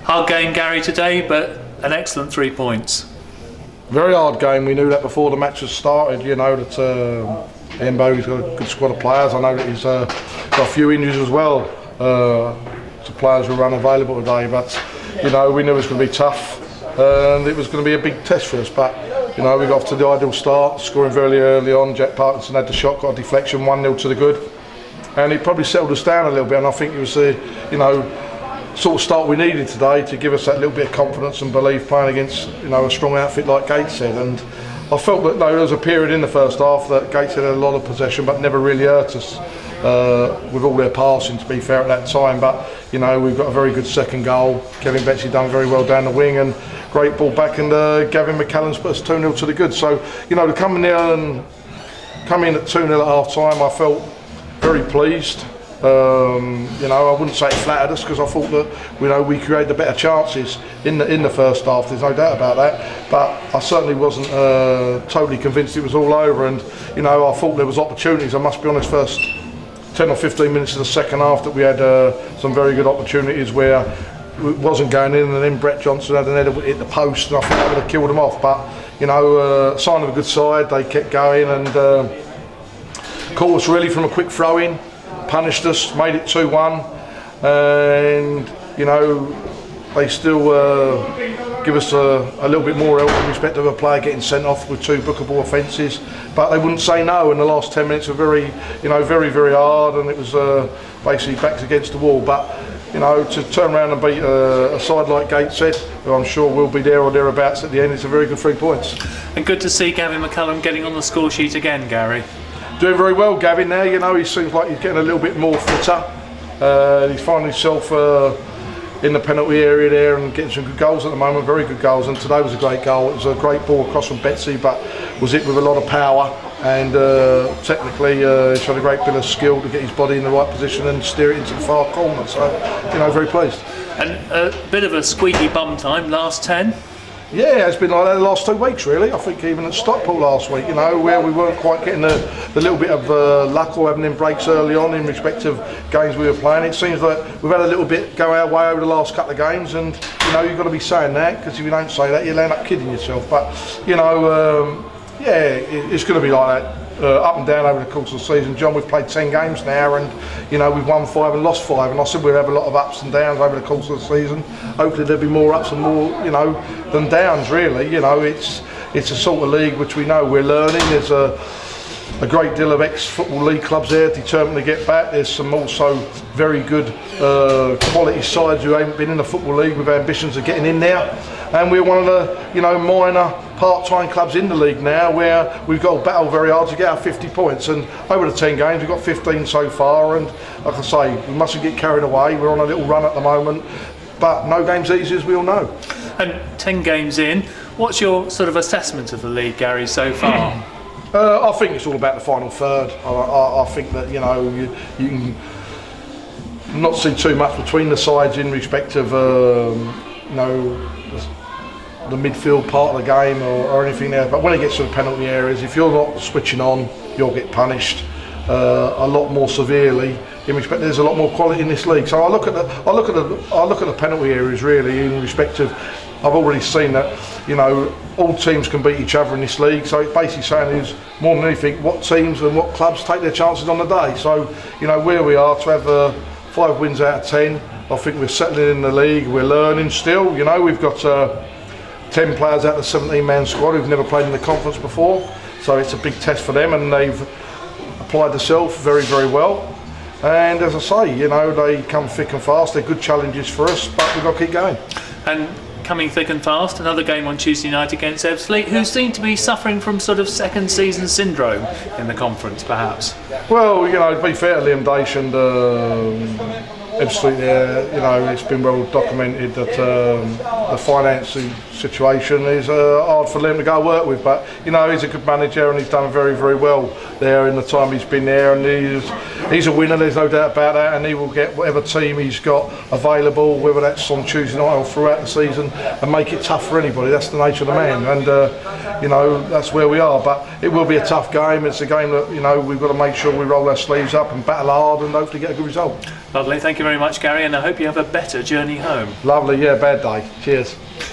Hard game, Gary, today, but an excellent 3 points. Very hard game. We knew that before the match has started. You know that Embo's got a good squad of players. I know that he's got a few injuries as well. The players were unavailable today, but you know we knew it was going to be tough and it was going to be a big test for us. But you know we got off to the ideal start, scoring very early on. Jack Parkinson had the shot, got a deflection, 1-0 to the good, and it probably settled us down a little bit. And I think it was the sort of start we needed today to give us that little bit of confidence and belief playing against a strong outfit like Gateshead. And I felt that there was a period in the first half that Gateshead had a lot of possession but never really hurt us with all their passing, to be fair, at that time. But you know we've got a very good second goal. Kevin Betsy done very well down the wing and great ball back, and Gavin McCallum's put us 2-0 to the good. So you know to come in there and come in at 2-0 at half time, I felt very pleased. I wouldn't say it flattered us because I thought that we created the better chances in the first half. There's no doubt about that. But I certainly wasn't totally convinced it was all over. And I thought there was opportunities. I must be honest, first 10 or 15 minutes of the second half that we had some very good opportunities where it wasn't going in, and then Brett Johnson had an header hit the post, and I think that would have killed them off. But sign of a good side. They kept going and caught us really from a quick throw in. Punished us, made it 2-1, and they still give us a little bit more help in respect of a player getting sent off with 2 bookable offences, but they wouldn't say no. And the last 10 minutes were very hard, and it was basically backs against the wall. But to turn around and beat a side like Gateshead, who I'm sure will be there or thereabouts at the end, it's a very good 3 points. And good to see Gavin McCallum getting on the score sheet again, Gary. Doing very well, Gavin. Now, he seems like he's getting a little bit more fitter. He's finding himself in the penalty area there and getting some good goals at the moment, very good goals. And today was a great goal. It was a great ball across from Betsy, but was hit with a lot of power. And technically, he's had a great bit of skill to get his body in the right position and steer it into the far corner. So, very pleased. And a bit of a squeaky bum time, last 10. Yeah, it's been like that the last 2 weeks really. I think even at Stockpool last week, where we weren't quite getting the little bit of luck or having them breaks early on in respect of games we were playing. It seems like we've had a little bit go our way over the last couple of games, and you've got to be saying that, because if you don't say that, you'll end up kidding yourself. But it's going to be like that. Up and down over the course of the season. John, we've played 10 games now, and we've won 5 and lost 5, and I said we'd have a lot of ups and downs over the course of the season. Hopefully there'll be more ups and more than downs really. It's a sort of league which we know we're learning. There's a great deal of ex-football league clubs there determined to get back. There's some also very good quality sides who haven't been in the football league with ambitions of getting in there, and we're one of the minor part-time clubs in the league now, where we've got to battle very hard to get our 50 points. And over the 10 games we've got 15 so far, and like I say, we mustn't get carried away. We're on a little run at the moment, but no game's easy, as we all know. And 10 games in, what's your sort of assessment of the league, Gary, so far? I think it's all about the final third. I think that you can not see too much between the sides in respect of the midfield part of the game or anything there. But when it gets to the penalty areas, if you're not switching on, you'll get punished a lot more severely. In respect, there's a lot more quality in this league. So I look at the penalty areas really in respect of. I've already seen that all teams can beat each other in this league. So it's basically saying is more than anything what teams and what clubs take their chances on the day. So where we are to have 5 wins out of 10. I think we're settling in the league. We're learning still. We've got 10 players out of the 17-man squad who've never played in the conference before. So it's a big test for them, and they've applied themselves very, very well. And as I say, they come thick and fast. They're good challenges for us, but we've got to keep going. And coming thick and fast, another game on Tuesday night against Ebbsfleet, who seem to be suffering from sort of second season syndrome in the conference, perhaps. Well, to be fair to Liam Daish and Ebbsfleet there, it's been well documented that the financing situation is hard for Liam to go work with, but he's a good manager and he's done very, very well there in the time he's been there, and he's he's a winner, there's no doubt about that, and he will get whatever team he's got available, whether that's on Tuesday night or throughout the season, and make it tough for anybody. That's the nature of the man, and you know, that's where we are. But it will be a tough game. It's a game that, you know, we've got to make sure we roll our sleeves up and battle hard and hopefully get a good result. Lovely, thank you very much, Gary, and I hope you have a better journey home. Lovely, yeah, bad day. Cheers.